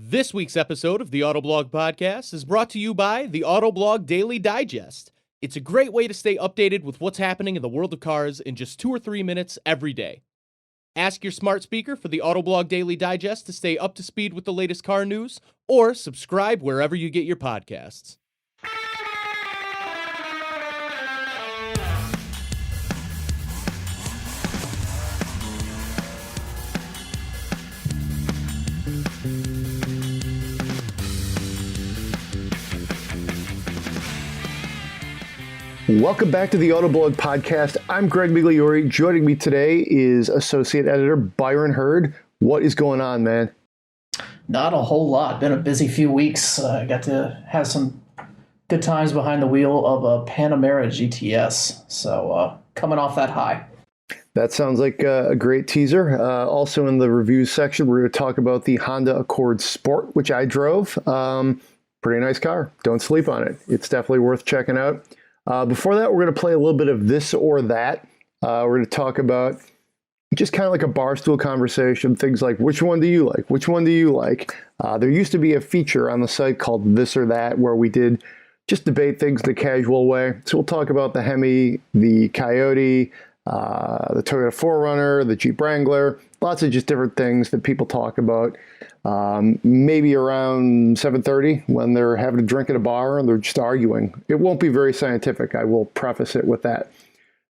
This week's episode of the Autoblog Podcast is brought to you by the Autoblog Daily Digest. It's a great way to stay updated with what's happening in the world of cars in just 2 or 3 minutes every day. Ask your smart speaker for the Autoblog Daily Digest to stay up to speed with the latest car news, or subscribe wherever you get your podcasts. Welcome back to the Autoblog Podcast. I'm Greg Migliore. Joining me today is Associate Editor Byron Hurd. What is going on, man? Not a whole lot. Been a busy few weeks. Got to have some good times behind the wheel of a Panamera GTS. So coming off that high. That sounds like a great teaser. Also in the reviews section, we're going to talk about the Honda Accord Sport, which I drove. Pretty nice car. Don't sleep on it. It's definitely worth checking out. Before that, we're going to play a little bit of this or that. We're going to talk about just kind of like a barstool conversation, things like, which one do you like? Which one do you like? There used to be a feature on the site called This or That, where we did just debate things the casual way. So we'll talk about the Hemi, the Coyote, the Toyota 4Runner, the Jeep Wrangler, lots of just different things that people talk about. Maybe around 7:30 when they're having a drink at a bar and they're just arguing. It won't be very scientific. I will preface it with that.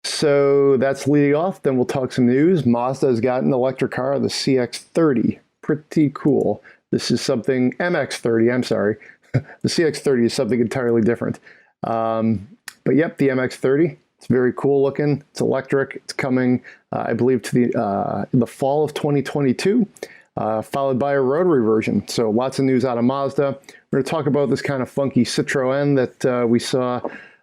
So that's leading off. Then we'll talk some news. Mazda has got an electric car, the CX-30. Pretty cool. This is something, MX-30, I'm sorry. The CX-30 is something entirely different. But yep, the MX-30. It's very cool looking. It's electric. It's coming, I believe, to the fall of 2022. Followed by a rotary version. So lots of news out of Mazda. We're going to talk about this kind of funky Citroen that we saw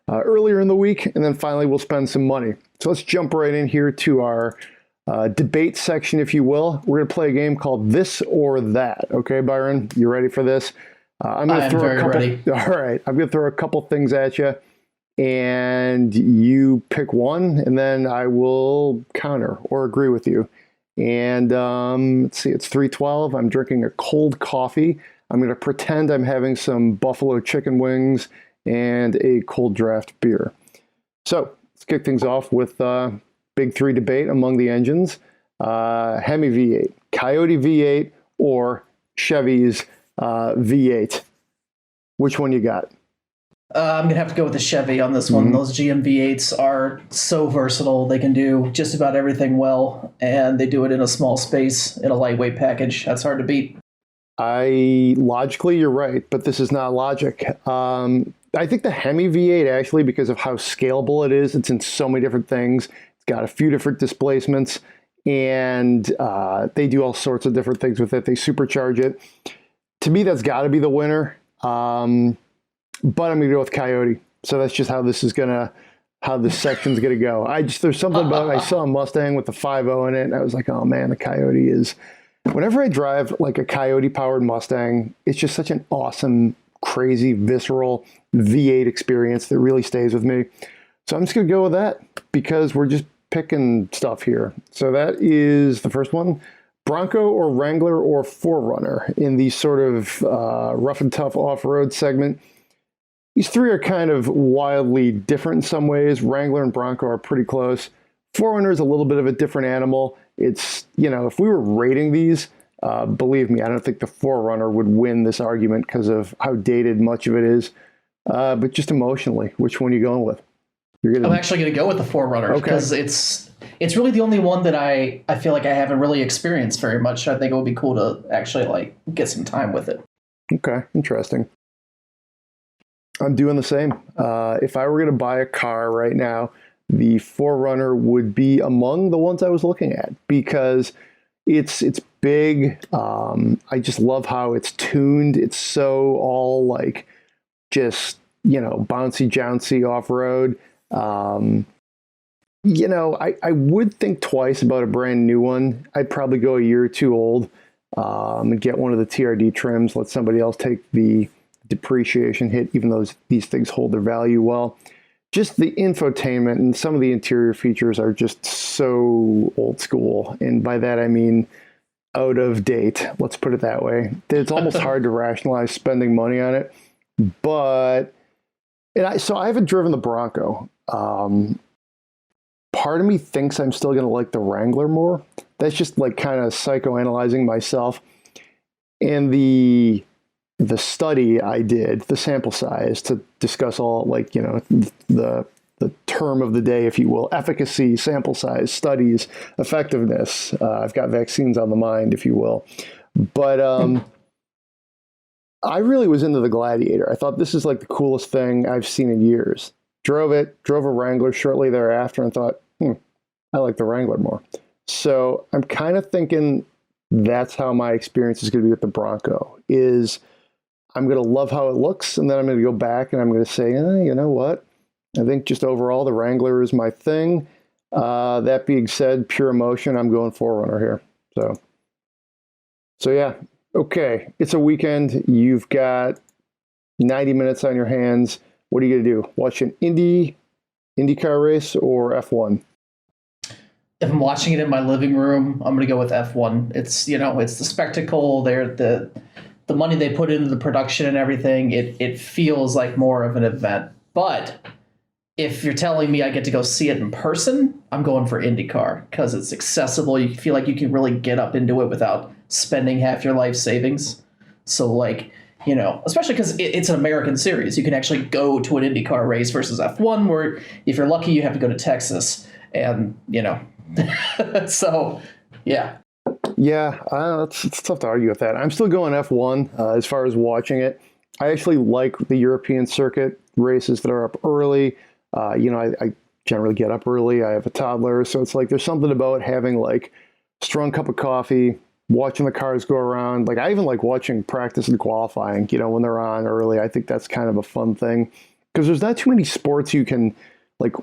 earlier in the week, and then finally we'll spend some money. So let's jump right in here to our debate section, if you will. We're going to play a game called This or That. Okay, Byron, you ready for this? I'm going to throw a couple. Ready. All right, I'm going to throw a couple things at you, and you pick one, and then I will counter or agree with you. And let's see, it's 3:12. I'm drinking a cold coffee. I'm going to pretend I'm having some buffalo chicken wings and a cold draft beer. So let's kick things off with big three debate among the engines. Hemi V8, Coyote V8, or Chevy's V8. Which one you got? I'm going to have to go with the Chevy on this one. Mm-hmm. Those GM V8s are so versatile. They can do just about everything well, and they do it in a small space, in a lightweight package. That's hard to beat. Logically, you're right, but this is not logic. I think the Hemi V8, actually, because of how scalable it is, it's in so many different things. It's got a few different displacements, and they do all sorts of different things with it. They supercharge it. To me, that's got to be the winner. But I'm going to go with Coyote. So that's just how this section's going to go. There's something about it. I saw a Mustang with the 5.0 in it, and I was like, oh man, the Coyote is, whenever I drive like a Coyote powered Mustang, it's just such an awesome, crazy, visceral V8 experience that really stays with me. So I'm just going to go with that because we're just picking stuff here. So that is the first one. Bronco or Wrangler or 4Runner in the sort of rough and tough off-road segment. These three are kind of wildly different in some ways. Wrangler and Bronco are pretty close. 4Runner is a little bit of a different animal. It's, if we were rating these, believe me, I don't think the 4Runner would win this argument because of how dated much of it is. But just emotionally, which one are you going with? I'm actually going to go with the 4Runner because it's really the only one that I feel like I haven't really experienced very much. I think it would be cool to actually get some time with it. Okay, interesting. I'm doing the same. If I were going to buy a car right now, the 4Runner would be among the ones I was looking at because it's big. I just love how it's tuned. It's so all just, bouncy, jouncy off-road. I would think twice about a brand new one. I'd probably go a year or two old and get one of the TRD trims, let somebody else take the depreciation hit, even though these things hold their value well. Just the infotainment and some of the interior features are just so old school. And by that, I mean out of date. Let's put it that way. It's almost hard to rationalize spending money on it. But so I haven't driven the Bronco. Part of me thinks I'm still going to like the Wrangler more. That's just like kind of psychoanalyzing myself. And the study I did, the sample size to discuss all like, the term of the day, if you will, efficacy, sample size, studies, effectiveness. I've got vaccines on the mind, if you will. But I really was into the Gladiator. I thought this is like the coolest thing I've seen in years. Drove a Wrangler shortly thereafter and thought, I like the Wrangler more. So I'm kind of thinking that's how my experience is going to be with the Bronco, is I'm going to love how it looks, and then I'm going to go back and I'm going to say, you know what? I think just overall the Wrangler is my thing. That being said, pure emotion, I'm going 4Runner here. So yeah, okay. It's a weekend. You've got 90 minutes on your hands. What are you going to do? Watch an IndyCar race or F1? If I'm watching it in my living room, I'm going to go with F1. It's, it's the spectacle. The money they put into the production and everything. It feels like more of an event. But if you're telling me I get to go see it in person, I'm going for IndyCar because it's accessible. You feel like you can really get up into it without spending half your life savings. So like, especially because it's an American series. You can actually go to an IndyCar race versus F1, where if you're lucky, you have to go to Texas. And, so, yeah. Yeah, it's tough to argue with that. I'm still going F1 as far as watching it. I actually like the European circuit races that are up early. I generally get up early. I have a toddler. So it's like there's something about having like a strong cup of coffee, watching the cars go around. Like I even like watching practice and qualifying, when they're on early. I think that's kind of a fun thing because there's not too many sports you can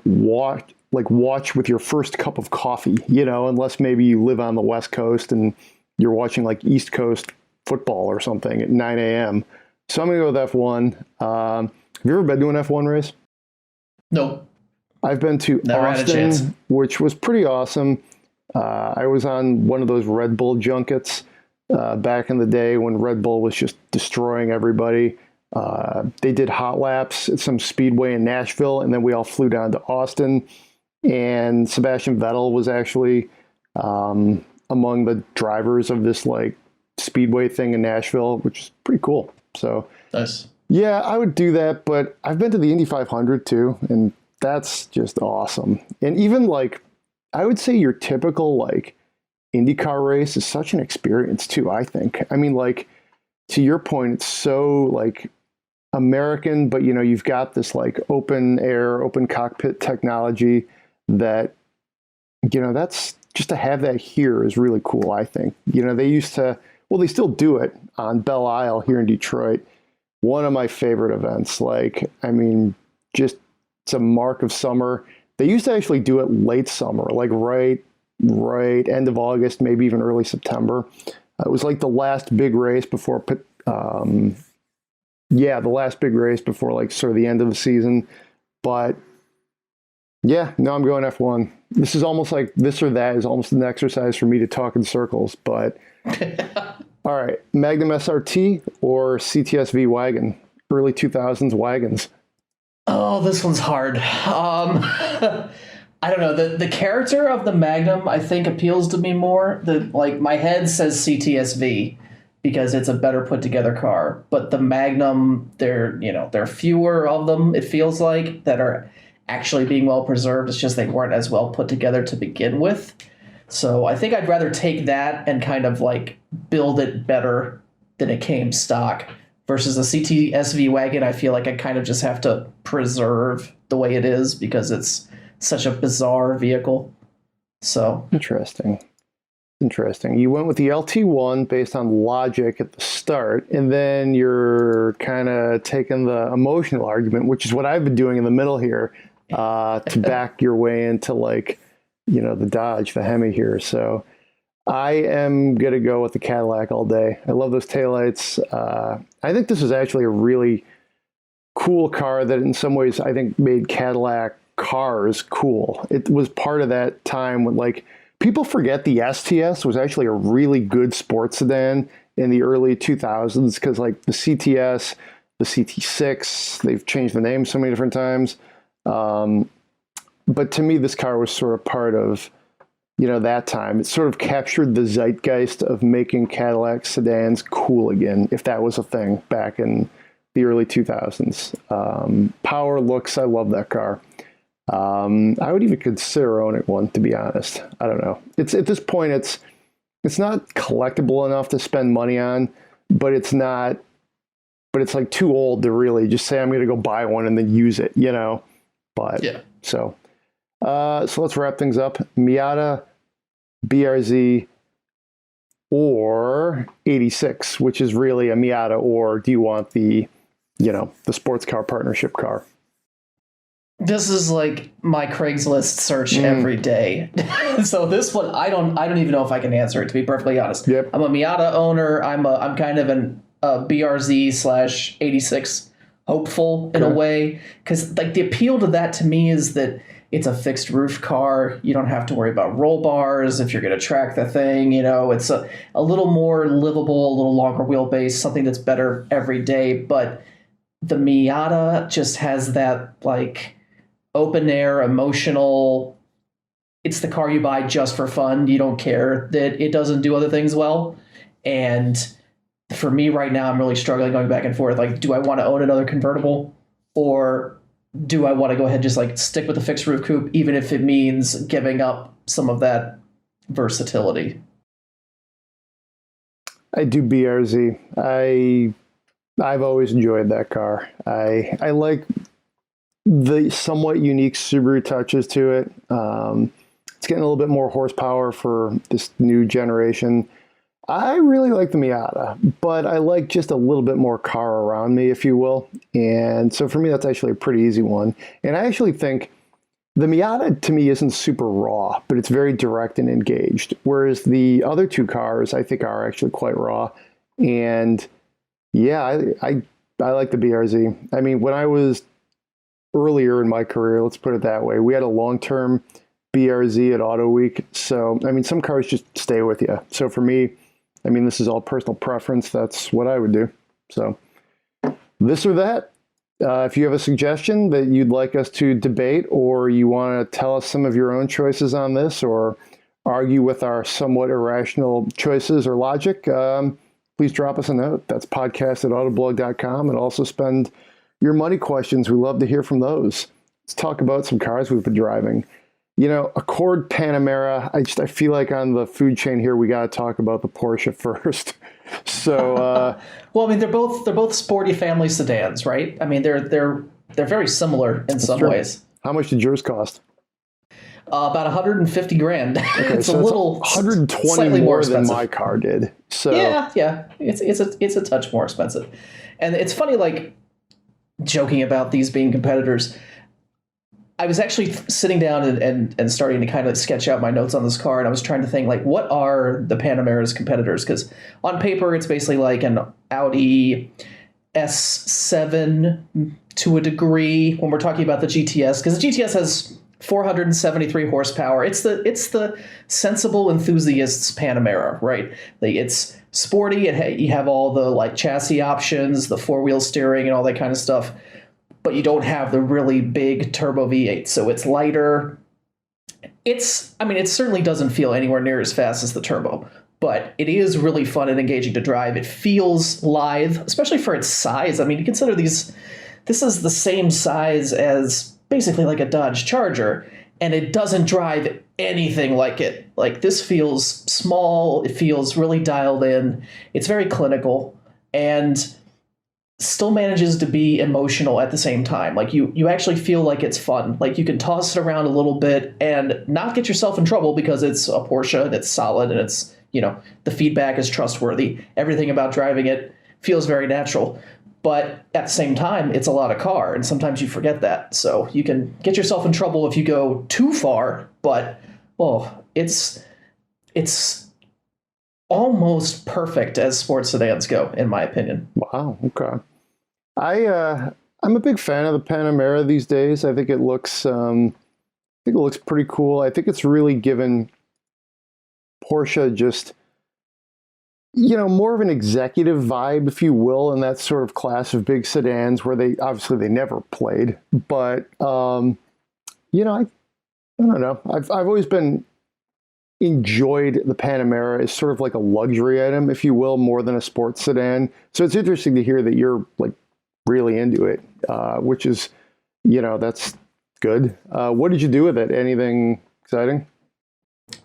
watch with your first cup of coffee, unless maybe you live on the West Coast and you're watching like East Coast football or something at 9 a.m. So I'm going to go with F1. Have you ever been to an F1 race? Nope. I've been to Austin, which was pretty awesome. I was on one of those Red Bull junkets back in the day when Red Bull was just destroying everybody. They did hot laps at some speedway in Nashville, and then we all flew down to Austin. And Sebastian Vettel was actually among the drivers of this like speedway thing in Nashville, which is pretty cool. So nice. Yeah, I would do that, but I've been to the Indy 500 too, and that's just awesome. And even like, I would say your typical like IndyCar race is such an experience too, I think. I mean, like, to your point, it's so like American, but you've got this like open air, open cockpit technology that, that's just to have that here is really cool, I think. They used to, well, they still do it on Belle Isle here in Detroit. One of my favorite events. Like, I mean, just it's a mark of summer. They used to actually do it late summer, like right end of August, maybe even early September. It was like the last big race before, the last big race before like sort of the end of the season. But yeah, no, I'm going F1. This is almost like this or that is almost an exercise for me to talk in circles. But all right, Magnum SRT or CTSV wagon, early 2000s wagons. Oh, this one's hard. I don't know. The character of the Magnum, I think, appeals to me more. My head says CTSV because it's a better put together car. But the Magnum, there are fewer of them, it feels like, that are actually being well preserved. It's just they weren't as well put together to begin with. So I think I'd rather take that and kind of like build it better than it came stock. Versus a CTSV wagon, I feel like I kind of just have to preserve the way it is because it's such a bizarre vehicle. So interesting. You went with the LT1 based on logic at the start, and then you're kind of taking the emotional argument, which is what I've been doing in the middle here, to back your way into like, the Dodge, the Hemi here. So I am going to go with the Cadillac all day. I love those taillights. I think this is actually a really cool car that in some ways I think made Cadillac cars cool. It was part of that time when like People forget the STS was actually a really good sports sedan in the early 2000s because like the CTS, the CT6, they've changed the name so many different times. But to me, this car was sort of part of, that time. It sort of captured the zeitgeist of making Cadillac sedans cool again, if that was a thing back in the early 2000s. Power, looks, I love that car. I would even consider owning one, to be honest. I don't know. It's at this point, it's not collectible enough to spend money on, but it's like too old to really just say I'm going to go buy one and then use it, But Yeah. so let's wrap things up. Miata, BRZ, or 86, which is really a Miata, or do you want the sports car partnership car? This is like my Craigslist search every day. So this one, I don't even know if I can answer it, to be perfectly honest. Yep. I'm a Miata owner. I'm kind of an BRZ/86 hopeful in a way, because like the appeal to that to me is that it's a fixed roof car. You don't have to worry about roll bars if you're going to track the thing. It's a little more livable, a little longer wheelbase, something that's better every day. But the Miata just has that like open air, emotional. It's the car you buy just for fun. You don't care that it doesn't do other things well. And for me right now, I'm really struggling going back and forth. Like, do I want to own another convertible, or do I want to go ahead and just like stick with the fixed roof coupe, even if it means giving up some of that versatility? I do BRZ. I've always enjoyed that car. I like the somewhat unique Subaru touches to it. It's getting a little bit more horsepower for this new generation. I really like the Miata, but I like just a little bit more car around me, if you will. And so for me, that's actually a pretty easy one. And I actually think the Miata, to me, isn't super raw, but it's very direct and engaged. Whereas the other two cars, I think, are actually quite raw. And yeah, I like the BRZ. I mean, when I was earlier in my career, let's put it that way, we had a long-term BRZ at Auto Week. So, I mean, some cars just stay with you. So for me, I mean, this is all personal preference. That's what I would do. So this or that. If you have a suggestion that you'd like us to debate, or you want to tell us some of your own choices on this, or argue with our somewhat irrational choices or logic, please drop us a note. That's podcast@autoblog.com, and also spend your money questions. We love to hear from those. Let's talk about some cars we've been driving. Accord Panamera. I feel like on the food chain here, we got to talk about the Porsche first. So, well, I mean, they're both sporty family sedans, right? I mean, they're very similar in some ways. How much did yours cost? About 150 grand. Okay, It's so a little 120 slightly more more than expensive. my car did. So Yeah, it's a touch more expensive, and it's funny, like joking about these being competitors. I was actually sitting down and starting to kind of sketch out my notes on this car, and I was trying to think, like, what are the Panameras competitors? Because on paper, it's basically like an Audi S7 to a degree when we're talking about the GTS, because the GTS has 473 horsepower. It's the sensible enthusiast's Panamera, right? Like, it's sporty. You have all the like chassis options, the four-wheel steering, and all that kind of stuff. But you don't have the really big turbo V8, so it's lighter. It certainly doesn't feel anywhere near as fast as the turbo, but it is really fun and engaging to drive. It feels lithe, especially for its size. I mean, you consider this is the same size as basically like a Dodge Charger, and it doesn't drive anything like it. Like, this feels small, it feels really dialed in, it's very clinical, and still manages to be emotional at the same time. Like, you actually feel like it's fun. Like, you can toss it around a little bit and not get yourself in trouble because it's a Porsche and it's solid and it's, the feedback is trustworthy. Everything about driving it feels very natural. But at the same time, it's a lot of car, and sometimes you forget that. So you can get yourself in trouble if you go too far, but it's almost perfect as sports sedans go, in my opinion. wow, okay. I'm a big fan of the Panamera these days. I think it looks pretty cool. I think it's really given Porsche just, more of an executive vibe, if you will, in that sort of class of big sedans where they never played. But, I don't know. I've always been enjoyed the Panamera as sort of like a luxury item, if you will, more than a sports sedan. So it's interesting to hear that you're like really into it, which is, that's good. What did you do with it? Anything exciting?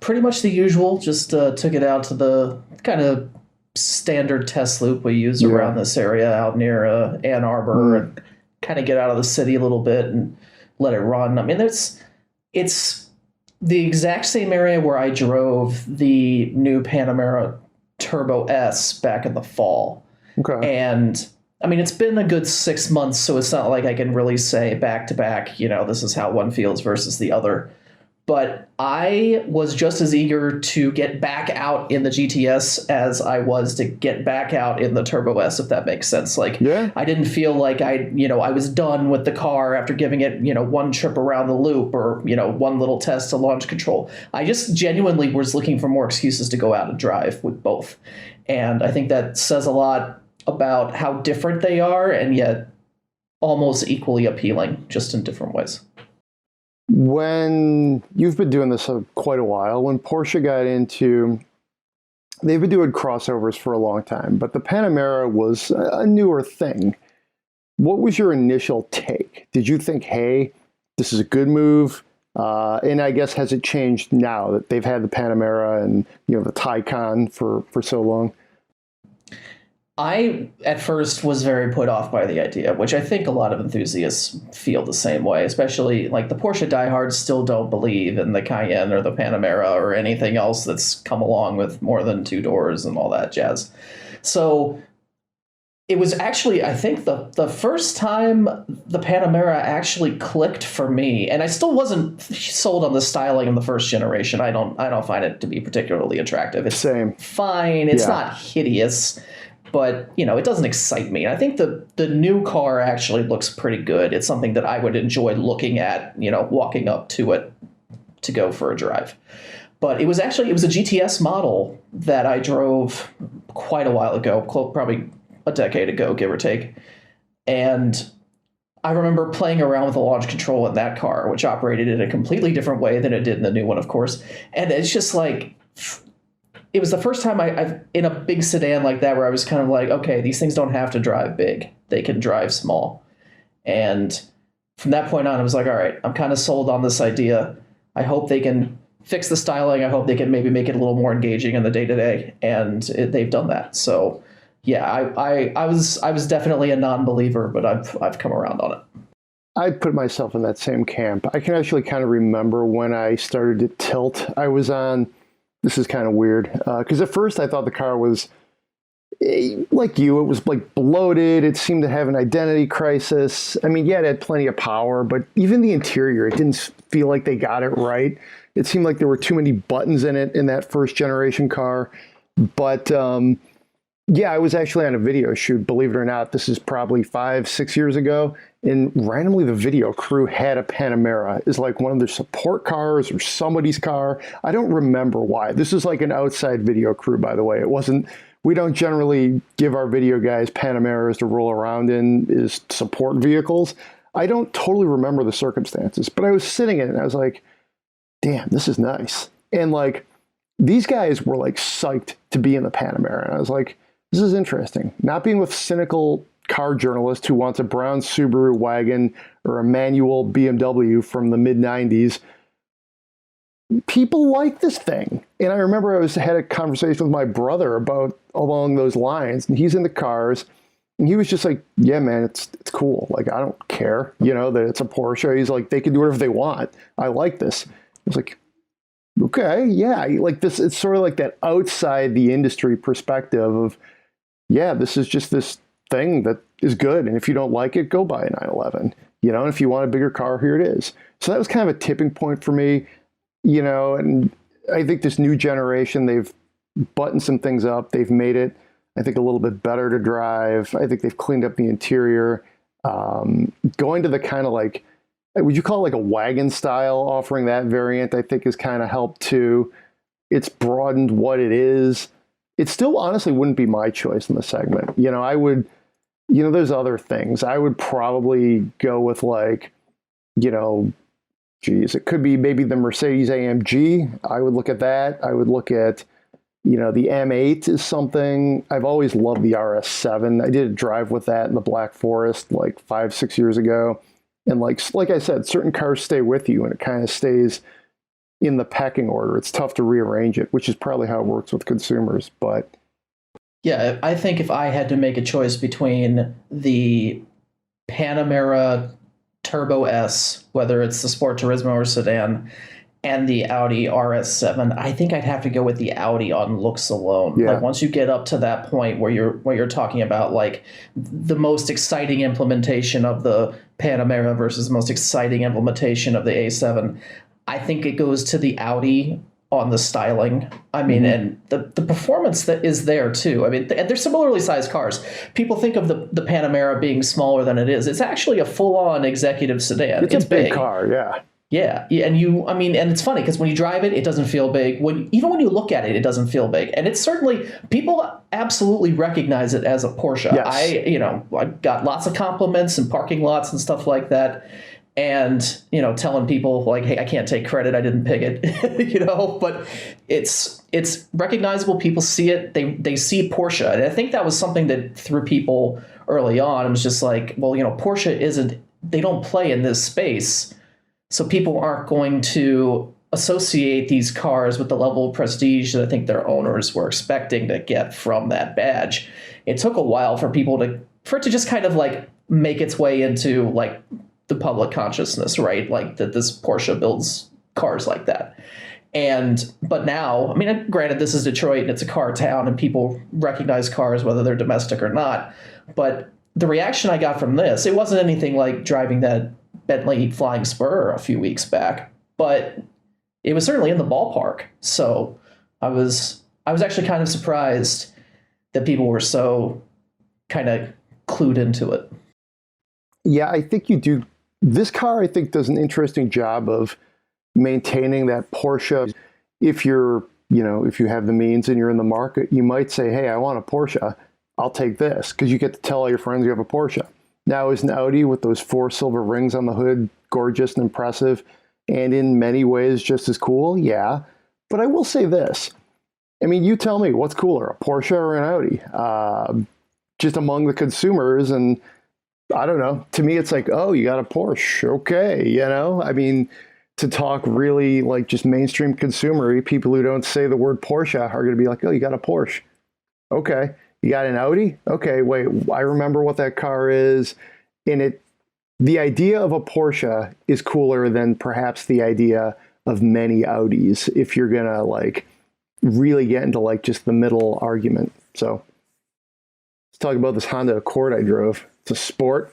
Pretty much the usual. Just took it out to the kind of standard test loop we use around this area out near Ann Arbor, and kind of get out of the city a little bit and let it run. I mean, it's the exact same area where I drove the new Panamera Turbo S back in the fall. Okay. And I mean, it's been a good 6 months, so it's not like I can really say back to back, this is how one feels versus the other. But I was just as eager to get back out in the GTS as I was to get back out in the Turbo S, if that makes sense. I didn't feel like I was done with the car after giving it, one trip around the loop or, one little test to launch control. I just genuinely was looking for more excuses to go out and drive with both. And I think that says a lot about how different they are and yet almost equally appealing, just in different ways. When you've been doing this quite a while, when Porsche got into, they've been doing crossovers for a long time, but the Panamera was a newer thing. What was your initial take? Did you think, hey, this is a good move? And I guess, has it changed now that they've had the Panamera and, the Taycan for so long? I, at first, was very put off by the idea, which I think a lot of enthusiasts feel the same way, especially like the Porsche diehards still don't believe in the Cayenne or the Panamera or anything else that's come along with more than two doors and all that jazz. So it was actually, I think, the first time the Panamera actually clicked for me, and I still wasn't sold on the styling of the first generation. I don't find it to be particularly attractive. It's fine. It's not hideous. But, it doesn't excite me. I think the new car actually looks pretty good. It's something that I would enjoy looking at, walking up to it to go for a drive. But it was a GTS model that I drove quite a while ago, probably a decade ago, give or take. And I remember playing around with the launch control in that car, which operated in a completely different way than it did in the new one, of course. And it's just like, it was the first time I've in a big sedan like that where I was kind of like, okay, these things don't have to drive big. They can drive small. And from that point on, I was like, all right, I'm kind of sold on this idea. I hope they can fix the styling. I hope they can maybe make it a little more engaging in the day-to-day. And they've done that. So, yeah, I was definitely a non-believer, but I've come around on it. I put myself in that same camp. I can actually kind of remember when I started to tilt. I was on... This is kind of weird, because at first I thought the car was, like you, it was like bloated. It seemed to have an identity crisis. I mean, yeah, it had plenty of power, but even the interior, it didn't feel like they got it right. It seemed like there were too many buttons in it in that first generation car. But yeah, I was actually on a video shoot, believe it or not. This is probably 5-6 years ago. And randomly, the video crew had a Panamera as like one of their support cars or somebody's car. I don't remember why. This is like an outside video crew, by the way. It wasn't, we don't generally give our video guys Panameras to roll around in as support vehicles. I don't totally remember the circumstances, but I was sitting in it and I was like, damn, this is nice. And like, these guys were like psyched to be in the Panamera. And I was like, this is interesting. Not being with cynical car journalist who wants a brown Subaru wagon or a manual BMW from the mid-90s. People like this thing. And I remember I had a conversation with my brother about along those lines, and he's in the cars, and he was just like, yeah, man, it's cool. Like, I don't care, that it's a Porsche. He's like, they can do whatever they want. I like this. I was like, okay, yeah. Like this, it's sort of like that outside the industry perspective of, yeah, this is just this thing that is good. And if you don't like it, go buy a 911. And if you want a bigger car, here it is. So that was kind of a tipping point for me, and I think this new generation, they've buttoned some things up. They've made it, I think, a little bit better to drive. I think they've cleaned up the interior. Going to the kind of like, would you call it like a wagon style, offering that variant, I think has kind of helped too. It's broadened what it is. It still honestly wouldn't be my choice in the segment. I would, there's other things. I would probably go with like, it could be maybe the Mercedes AMG. I would look at that. I would look at, the M8 is something. I've always loved the RS7. I did a drive with that in the Black Forest like 5-6 years ago. And like I said, certain cars stay with you and it kind of stays in the pecking order. It's tough to rearrange it, which is probably how it works with consumers. But yeah, I think if I had to make a choice between the Panamera Turbo S, whether it's the Sport Turismo or sedan, and the Audi RS7, I think I'd have to go with the Audi on looks alone. Yeah. Like once you get up to that point where you're talking about like the most exciting implementation of the Panamera versus the most exciting implementation of the A7, I think it goes to the Audi on the styling. I mean, and the performance that is there too. I mean, they're similarly sized cars. People think of the Panamera being smaller than it is. It's actually a full-on executive sedan. it's a big car, yeah. Yeah, and it's funny because when you drive it, it doesn't feel big. Even when you look at it, it doesn't feel big. And it's certainly, people absolutely recognize it as a Porsche. Yes. I got lots of compliments in parking lots and stuff like that. And, telling people like, hey, I can't take credit. I didn't pick it, but it's recognizable. People see it. They see Porsche. And I think that was something that threw people early on. It was just like, well, Porsche they don't play in this space. So people aren't going to associate these cars with the level of prestige that I think their owners were expecting to get from that badge. It took a while for it to just kind of like make its way into like the public consciousness, right? Like that this Porsche builds cars like that. But now, I mean, granted, this is Detroit and it's a car town and people recognize cars whether they're domestic or not. But the reaction I got from this, it wasn't anything like driving that Bentley Flying Spur a few weeks back, but it was certainly in the ballpark. So I was actually kind of surprised that people were so kind of clued into it. Yeah, I think you do. This car, I think, does an interesting job of maintaining that Porsche. If you have the means and you're in the market, you might say, hey, I want a Porsche. I'll take this, because you get to tell all your friends you have a Porsche. Now, is an Audi with those 4 silver rings on the hood gorgeous and impressive and in many ways just as cool? Yeah. But I will say this. I mean, you tell me, what's cooler, a Porsche or an Audi? Just among the consumers, and I don't know. To me, it's like, oh, you got a Porsche. Okay. I mean, to talk really like just mainstream consumer, people who don't say the word Porsche are going to be like, oh, you got a Porsche. Okay. You got an Audi? Okay, wait, I remember what that car is. And the idea of a Porsche is cooler than perhaps the idea of many Audis if you're going to like really get into like just the middle argument. So let's talk about this Honda Accord I drove. It's a sport.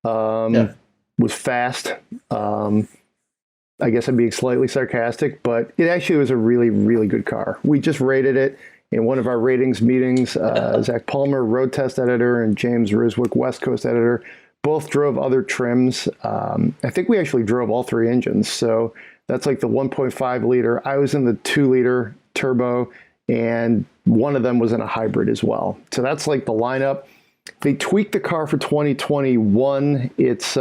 Was fast. I guess I'm being slightly sarcastic, but it actually was a really, really good car. We just rated it in one of our ratings meetings. Zach Palmer, road test editor, and James Riswick, West Coast editor, both drove other trims. I think we actually drove all 3 engines. So that's like the 1.5 liter. I was in the 2 liter turbo, and one of them was in a hybrid as well. So that's like the lineup. They tweaked the car for 2021. It's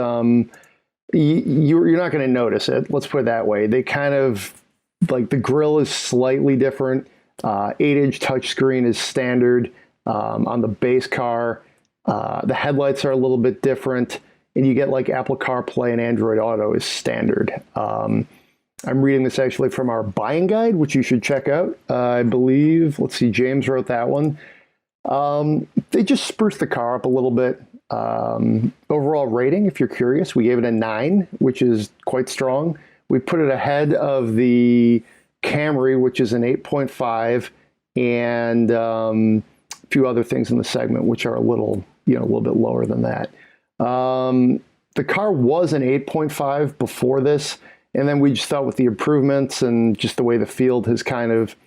you're not going to notice it. Let's put it that way. They kind of like the grille is slightly different. 8-inch touchscreen is standard on the base car. The headlights are a little bit different, and you get like Apple CarPlay and Android Auto is standard. I'm reading this actually from our buying guide, which you should check out. I believe, let's see, James wrote that one. They just spruced the car up a little bit. Overall rating, if you're curious, we gave it a 9, which is quite strong. We put it ahead of the Camry, which is an 8.5, and a few other things in the segment, which are a little bit lower than that. The car was an 8.5 before this, and then we just thought with the improvements and just the way the field has kind of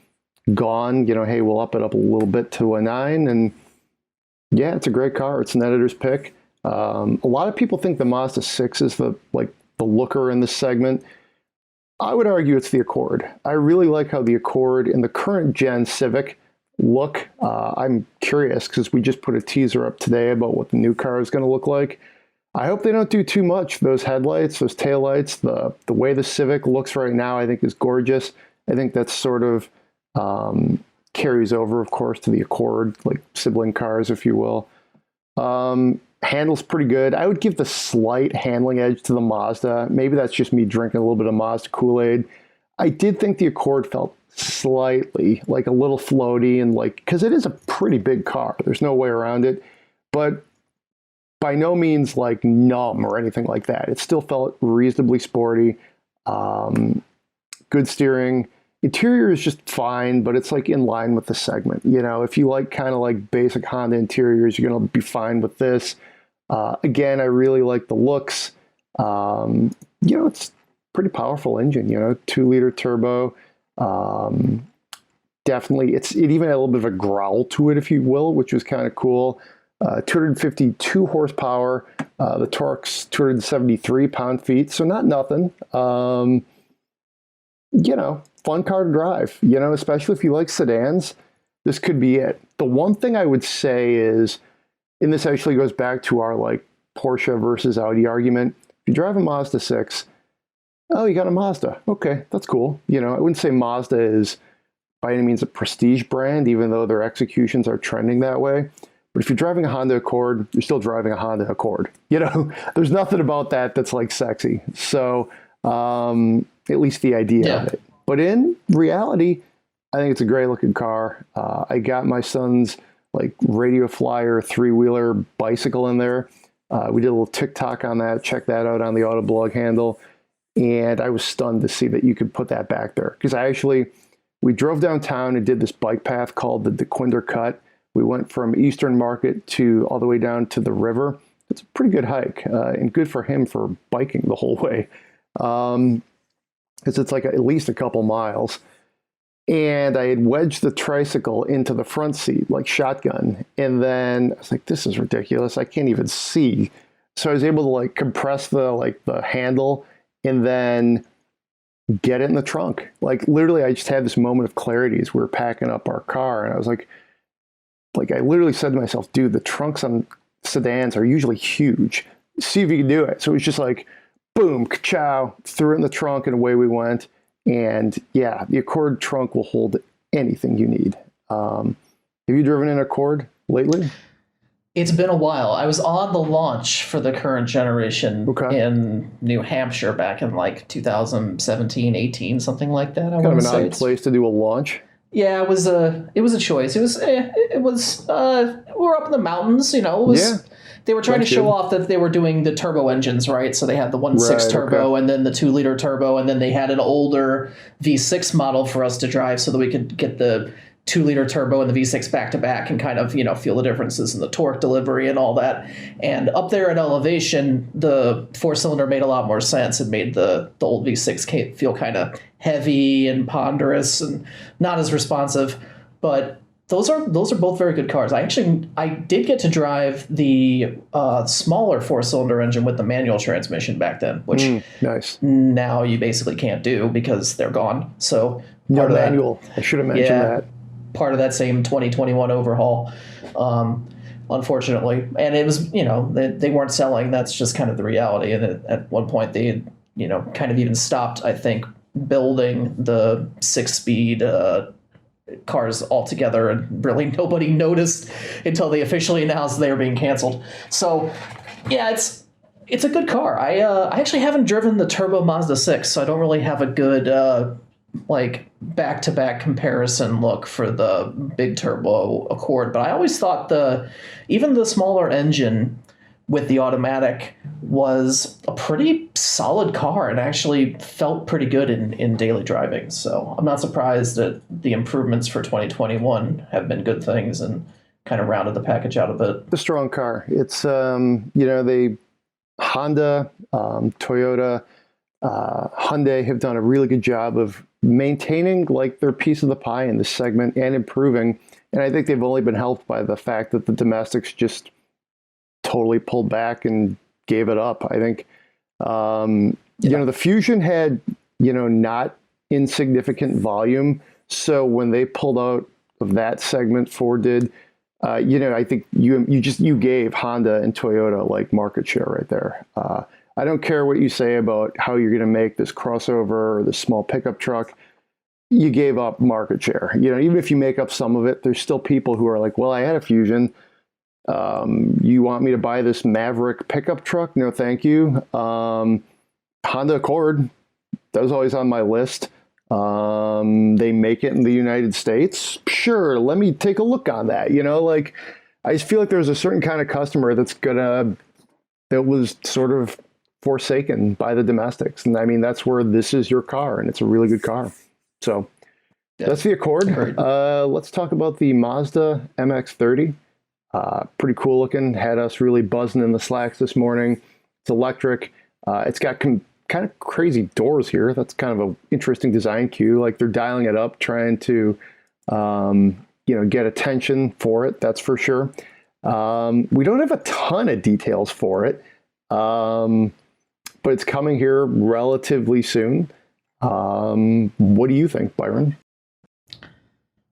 gone, hey, we'll up it up a little bit to a 9, and yeah, it's a great car. It's an editor's pick. A lot of people think the Mazda 6 is the looker in this segment. I would argue it's the Accord. I really like how the Accord and the current gen Civic look. I'm curious because we just put a teaser up today about what the new car is going to look like. I hope they don't do too much. Those headlights, those taillights, the way the Civic looks right now, I think is gorgeous. I think that's sort of carries over, of course, to the Accord, like sibling cars, if you will. Handles pretty good. I would give the slight handling edge to the Mazda. Maybe that's just me drinking a little bit of Mazda Kool-Aid. I did think the Accord felt slightly like a little floaty and like, because it is a pretty big car. There's no way around it, but by no means like numb or anything like that. It still felt reasonably sporty. Good steering. Interior is just fine, but it's like in line with the segment. You know, if you like kind of like basic Honda interiors, you're going to be fine with this. Again, I really like the looks. You know, it's pretty powerful engine, you know, 2-liter turbo. Definitely, it even had a little bit of a growl to it, if you will, which was kind of cool. 252 horsepower. The torque's 273 pound-feet, so not nothing. You know, fun car to drive, you know, especially if you like sedans. This could be it. The one thing I would say is, and this actually goes back to our like Porsche versus Audi argument. If you drive a Mazda 6, oh, you got a Mazda. Okay, that's cool. You know, I wouldn't say Mazda is by any means a prestige brand, even though their executions are trending that way. But if you're driving a Honda Accord, you're still driving a Honda Accord. You know, there's nothing about that that's like sexy. So at least the idea of it. But in reality, I think it's a great looking car. I got my son's like Radio Flyer 3-wheeler bicycle in there. We did a little TikTok on that. Check that out on the Autoblog handle. And I was stunned to see that you could put that back there. Because we drove downtown and did this bike path called the DeQuinder Cut. We went from Eastern Market to all the way down to the river. It's a pretty good hike and good for him for biking the whole way. Because it's like at least a couple miles. And I had wedged the tricycle into the front seat, like shotgun. And then I was like, this is ridiculous. I can't even see. So I was able to like compress the handle and then get it in the trunk. Like literally, I just had this moment of clarity as we were packing up our car. And I was like I literally said to myself, dude, the trunks on sedans are usually huge. See if you can do it. So it was just like, boom, ka-chow, threw it in the trunk and away we went. And yeah, the Accord trunk will hold anything you need. Have you driven an Accord lately? It's been a while. I was on the launch for the current generation in New Hampshire back in like 2017, 18, something like that. Kind of an odd place to do a launch. Yeah, it was a choice. It was we're up in the mountains, you know. They were trying to show off that they were doing the turbo engines, right? So they had the 1.6 turbo and then the 2-liter turbo, and then they had an older V6 model for us to drive so that we could get the 2-liter turbo and the V6 back to back and kind of, you know, feel the differences in the torque delivery and all that. And up there at elevation, the 4-cylinder made a lot more sense. It made the old V6 feel kind of heavy and ponderous and not as responsive. But those are both very good cars. I did get to drive the smaller 4-cylinder engine with the manual transmission back then, which nice. Now you basically can't do because they're gone. So no manual. I should have mentioned that. Part of that same 2021 overhaul, unfortunately. And it was, you know, they weren't selling. That's just kind of the reality. And at one point they, you know, kind of even stopped, I think, building the 6-speed cars altogether, and really nobody noticed until they officially announced they were being canceled. So yeah, it's a good car. I actually haven't driven the turbo Mazda 6, so I don't really have a good like back-to-back comparison look for the big turbo Accord, but I always thought even the smaller engine with the automatic was a pretty solid car and actually felt pretty good in daily driving. So I'm not surprised that the improvements for 2021 have been good things and kind of rounded the package out a bit. A strong car. It's, you know, Honda, Toyota, Hyundai have done a really good job of maintaining like their piece of the pie in this segment and improving. And I think they've only been helped by the fact that the domestics just totally pulled back and gave it up. I think, you know, the Fusion had not insignificant volume. So when they pulled out of that segment, Ford did, I think you gave Honda and Toyota like market share right there. I don't care what you say about how you're going to make this crossover or this small pickup truck. You gave up market share. Even if you make up some of it, there's still people who are like, well, I had a Fusion. You want me to buy this Maverick pickup truck? No, thank you. Honda Accord, that was always on my list. They make it in the United States. Sure, let me take a look on that. I just feel like there's a certain kind of customer that was sort of forsaken by the domestics. And I mean, that's where this is your car, and it's a really good car. So that's the Accord. Let's talk about the Mazda Mx-30. Pretty cool looking. Had us really buzzing in the slacks this morning. It's electric. It's got kind of crazy doors here. That's kind of an interesting design cue. Like they're dialing it up, trying to, get attention for it. That's for sure. We don't have a ton of details for it, but it's coming here relatively soon. What do you think, Byron?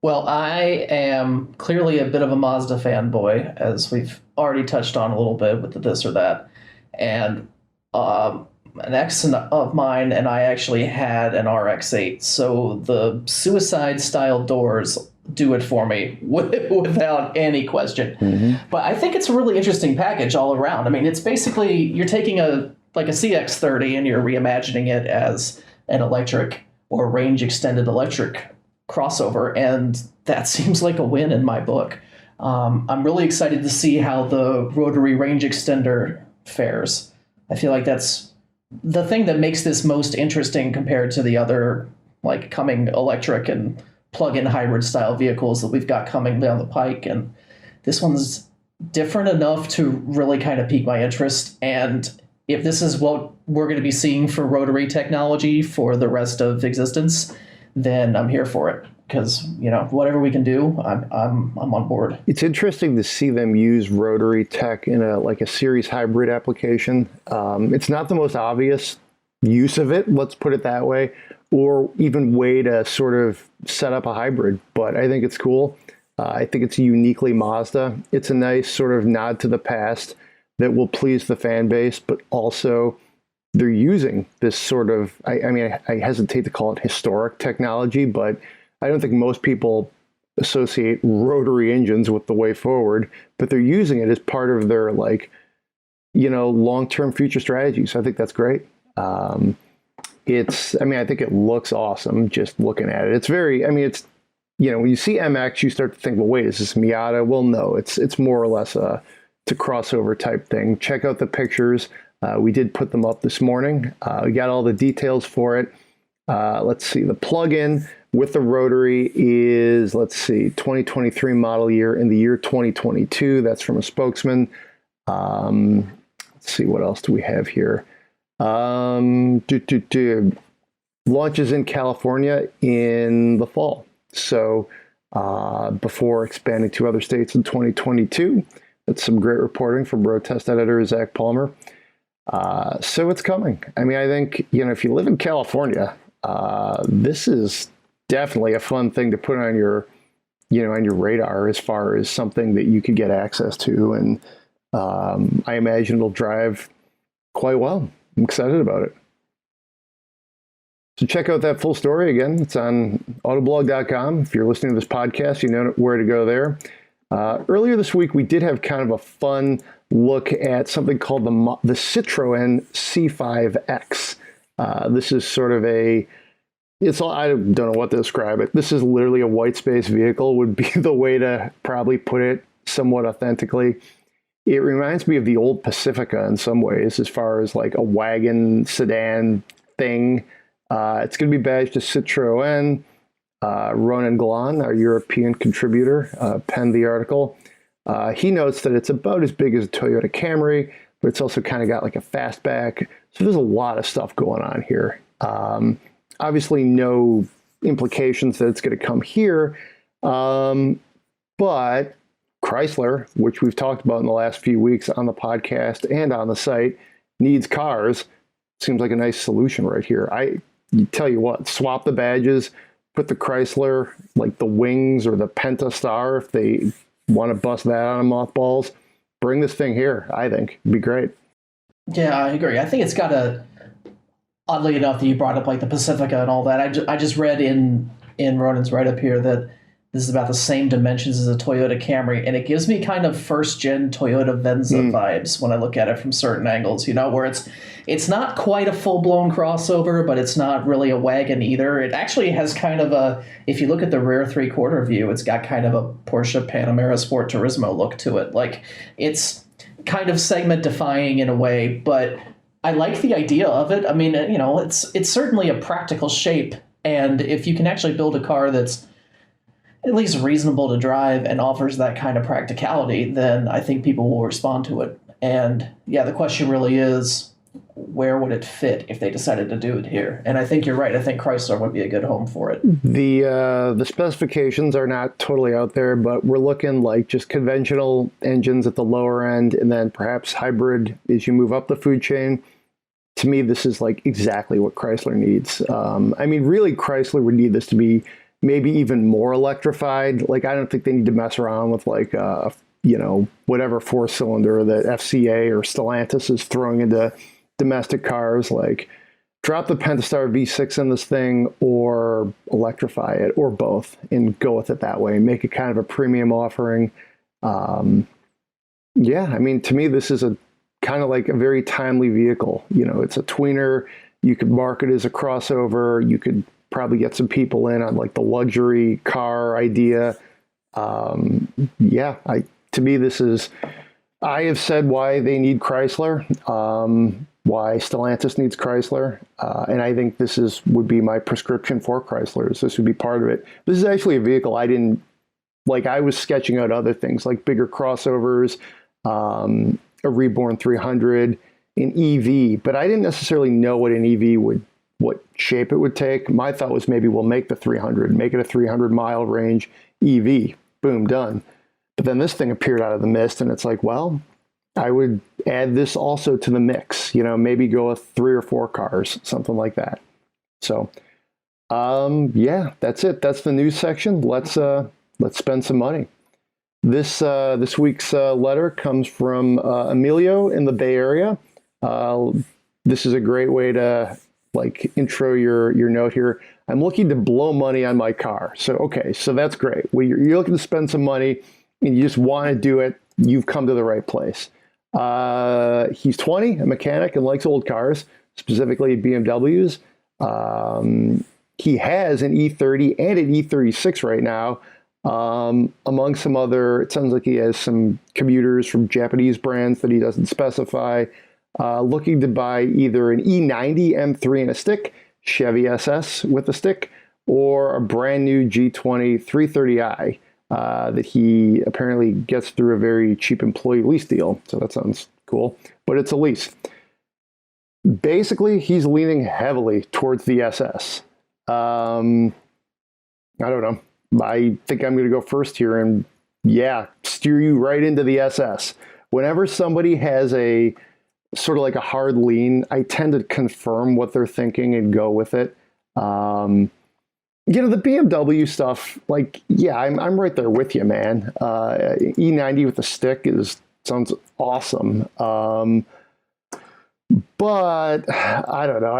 Well, I am clearly a bit of a Mazda fanboy, as we've already touched on a little bit with the this or that. And an ex of mine and I actually had an RX-8, so the suicide-style doors do it for me without any question. Mm-hmm. But I think it's a really interesting package all around. I mean, it's basically you're taking a CX-30 and you're reimagining it as an electric or range-extended electric crossover, and that seems like a win in my book. I'm really excited to see how the rotary range extender fares. I feel like that's the thing that makes this most interesting compared to the other like coming electric and plug-in hybrid style vehicles that we've got coming down the pike. And this one's different enough to really kind of pique my interest. And if this is what we're going to be seeing for rotary technology for the rest of existence, then I'm here for it. Because, whatever we can do, I'm on board. It's interesting to see them use rotary tech in a series hybrid application. It's not the most obvious use of it, let's put it that way, or even way to sort of set up a hybrid. But I think it's cool. I think it's uniquely Mazda. It's a nice sort of nod to the past that will please the fan base, but also they're using this sort of, I hesitate to call it historic technology, but I don't think most people associate rotary engines with the way forward, but they're using it as part of their long-term future strategy. So I think that's great. I think it looks awesome just looking at it. It's very, when you see MX, you start to think, well, wait, is this Miata? Well, no, it's more or less it's a crossover type thing. Check out the pictures. We did put them up this morning. We got all the details for it. Let's see, the plug-in with the rotary is, 2023 model year in the year 2022. That's from a spokesman. Let's see, what else do we have here? Launches in California in the fall. So before expanding to other states in 2022. That's some great reporting from Road Test editor Zach Palmer. So it's coming. I think, if you live in California, this is definitely a fun thing to put on your radar as far as something that you could get access to. And I imagine it'll drive quite well. I'm excited about it. So check out that full story again. It's on autoblog.com. If you're listening to this podcast, you know where to go there. Earlier this week, we did have kind of a fun look at something called the Citroen C5X. This is sort of I don't know what to describe it. This is literally a white space vehicle would be the way to probably put it somewhat authentically. It reminds me of the old Pacifica in some ways, as far as like a wagon sedan thing. It's going to be badged to Citroen. Ronan Glon, our European contributor, penned the article. He notes that it's about as big as a Toyota Camry, but it's also kind of got like a fastback. So there's a lot of stuff going on here. Obviously, no implications that it's going to come here. But Chrysler, which we've talked about in the last few weeks on the podcast and on the site, needs cars. Seems like a nice solution right here. you tell you what, swap the badges, put the Chrysler, like the wings or the Penta Star, if they want to bust that out of mothballs, bring this thing here. I think it'd be great. Yeah, I agree. I think it's got a, oddly enough that you brought up like the Pacifica and all that. I just read in Ronan's write up here that this is about the same dimensions as a Toyota Camry, and it gives me kind of first-gen Toyota Venza vibes when I look at it from certain angles, where it's not quite a full-blown crossover, but it's not really a wagon either. It actually has kind of a, if you look at the rear three-quarter view, it's got kind of a Porsche Panamera Sport Turismo look to it. Like, it's kind of segment-defying in a way, but I like the idea of it. I mean, it's certainly a practical shape, and if you can actually build a car that's at least reasonable to drive and offers that kind of practicality, then I think people will respond to it. And yeah, the question really is, where would it fit if they decided to do it here? And I think you're right. I think Chrysler would be a good home for it. The specifications are not totally out there, but we're looking like just conventional engines at the lower end, and then perhaps hybrid as you move up the food chain. To me, this is like exactly what Chrysler needs. I mean, really, Chrysler would need this to be maybe even more electrified. Like, I don't think they need to mess around with like, whatever four-cylinder that FCA or Stellantis is throwing into domestic cars. Like, drop the Pentastar V6 in this thing or electrify it, or both, and go with it that way. Make it kind of a premium offering. Yeah, I mean, to me, this is a kind of like a very timely vehicle. It's a tweener. You could market as a crossover. You could probably get some people in on like the luxury car idea. To me, this is, I have said why they need Chrysler, why Stellantis needs Chrysler. And I think this would be my prescription for Chrysler. This would be part of it. This is actually a vehicle I didn't, like, I was sketching out other things like bigger crossovers, a Reborn 300, an EV, but I didn't necessarily know what an EV what shape it would take. My thought was maybe we'll make the 300, make it a 300-mile range EV. Boom, done. But then this thing appeared out of the mist, and it's like, well, I would add this also to the mix. Maybe go with 3 or 4 cars, something like that. So, yeah, that's it. That's the news section. Let's spend some money. This week's letter comes from Emilio in the Bay Area. This is a great way to intro your note here. I'm looking to blow money on my car. So, okay, so that's great. Well, you're looking to spend some money and you just want to do it. You've come to the right place. He's 20, a mechanic, and likes old cars, specifically BMWs. He has an E30 and an E36 right now. Among some other, it sounds like he has some commuters from Japanese brands that he doesn't specify. Looking to buy either an E90 M3 and a stick, Chevy SS with a stick, or a brand new G20 330i that he apparently gets through a very cheap employee lease deal. So that sounds cool, but it's a lease. Basically, he's leaning heavily towards the SS. I don't know. I think I'm going to go first here and, steer you right into the SS. Whenever somebody has a sort of like a hard lean, I tend to confirm what they're thinking and go with it. The BMW stuff, I'm right there with you, man. E90 with the stick sounds awesome. But I don't know.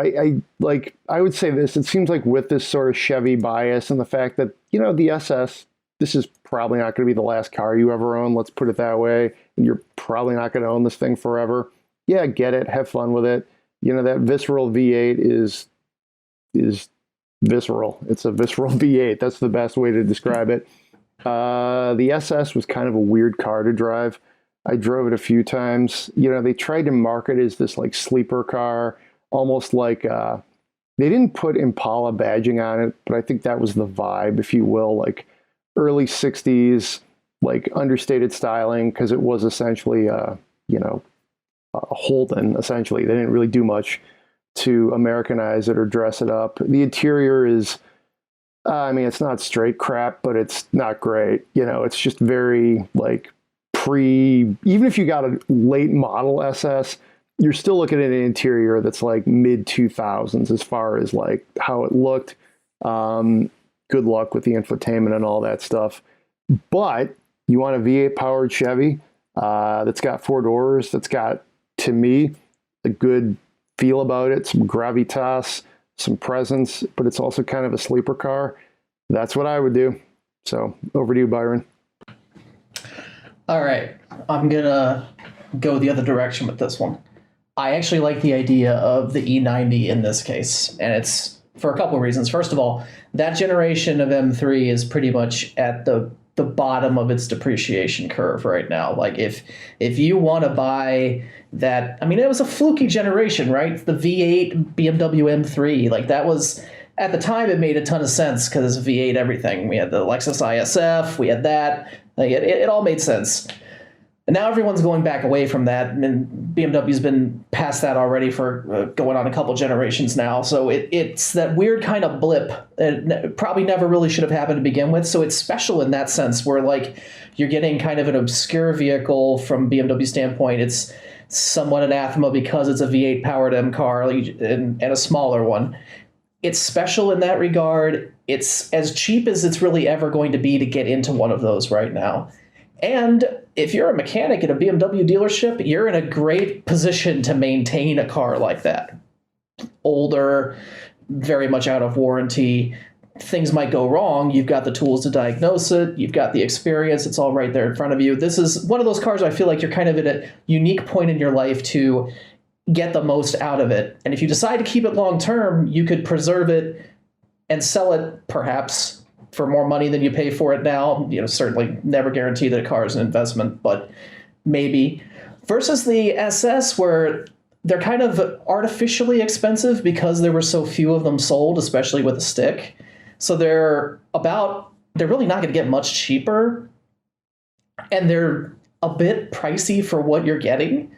I would say this. It seems like with this sort of Chevy bias and the fact that, the SS, this is probably not going to be the last car you ever own. Let's put it that way. And you're probably not going to own this thing forever. Yeah, get it. Have fun with it. That visceral V8 is visceral. It's a visceral V8. That's the best way to describe it. The SS was kind of a weird car to drive. I drove it a few times. They tried to market it as this sleeper car, almost like they didn't put Impala badging on it, but I think that was the vibe, if you will, early 60s, understated styling, because it was essentially a Holden, essentially. They didn't really do much to Americanize it or dress it up. The interior is, it's not straight crap, but it's not great. It's just very even if you got a late model SS, you're still looking at an interior that's like mid 2000s as far as like how it looked. Good luck with the infotainment and all that stuff. But you want a V8 powered Chevy that's got 4 doors, that's got, to me, a good feel about it, some gravitas, some presence, but it's also kind of a sleeper car. That's what I would do. So over to you, Byron. All right. I'm going to go the other direction with this one. I actually like the idea of the E90 in this case, and it's for a couple of reasons. First of all, that generation of M3 is pretty much at the bottom of its depreciation curve right now. Like if you want to buy that, I mean, it was a fluky generation, right? The V8 BMW M3, like that was, at the time it made a ton of sense because it's V8 everything. We had the Lexus ISF, we had that, like it all made sense. And now everyone's going back away from that, and BMW's been past that already for going on a couple generations now. So it's that weird kind of blip that probably never really should have happened to begin with. So it's special in that sense, where like you're getting kind of an obscure vehicle from BMW standpoint. It's somewhat anathema because it's a V8 powered M car and a smaller one. It's special in that regard. It's as cheap as it's really ever going to be to get into one of those right now. And if you're a mechanic at a BMW dealership, you're in a great position to maintain a car like that. Older, very much out of warranty. Things might go wrong. You've got the tools to diagnose it. You've got the experience. It's all right there in front of you. This is one of those cars I feel like you're kind of at a unique point in your life to get the most out of it. And if you decide to keep it long term, you could preserve it and sell it perhaps for more money than you pay for it now. You know, certainly never guarantee that a car is an investment, but maybe. Versus the SS, where they're kind of artificially expensive because there were so few of them sold, especially with a stick. So they're really not going to get much cheaper, and they're a bit pricey for what you're getting.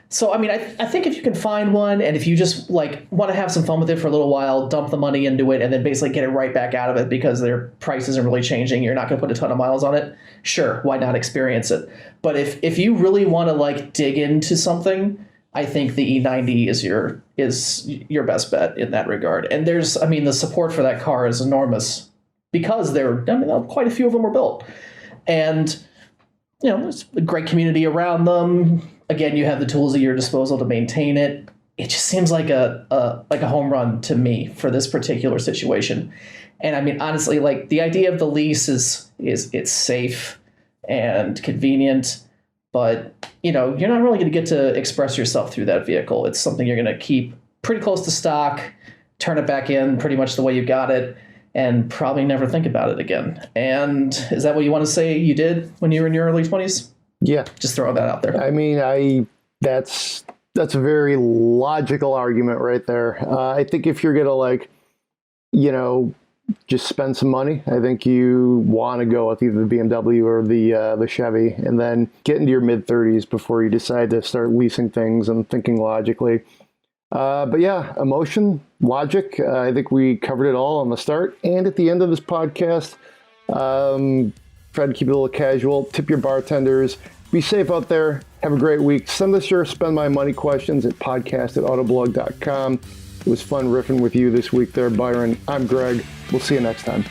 So, I mean, I think if you can find one, and if you just like want to have some fun with it for a little while, dump the money into it, and then basically get it right back out of it because their price isn't really changing, you're not going to put a ton of miles on it, sure, why not experience it? But if you really want to like dig into something, I think the E90 is your best bet in that regard. And the support for that car is enormous because quite a few of them were built. And, there's a great community around them. Again, you have the tools at your disposal to maintain it. It just seems like a home run to me for this particular situation. And I mean, honestly, like the idea of the lease is it's safe and convenient, but you're not really going to get to express yourself through that vehicle. It's something you're going to keep pretty close to stock, turn it back in pretty much the way you got it, and probably never think about it again. And is that what you want to say you did when you were in your early 20s? Yeah. Just throwing that out there. I mean, that's a very logical argument right there. I think if you're going to just spend some money, I think you want to go with either the BMW or the Chevy, and then get into your mid-30s before you decide to start leasing things and thinking logically. But yeah, emotion, logic, I think we covered it all on the start and at the end of this podcast. Try to keep it a little casual. Tip your bartenders. Be safe out there. Have a great week. Send us your Spend My Money questions at podcast@autoblog.com. It was fun riffing with you this week there, Byron. I'm Greg. We'll see you next time.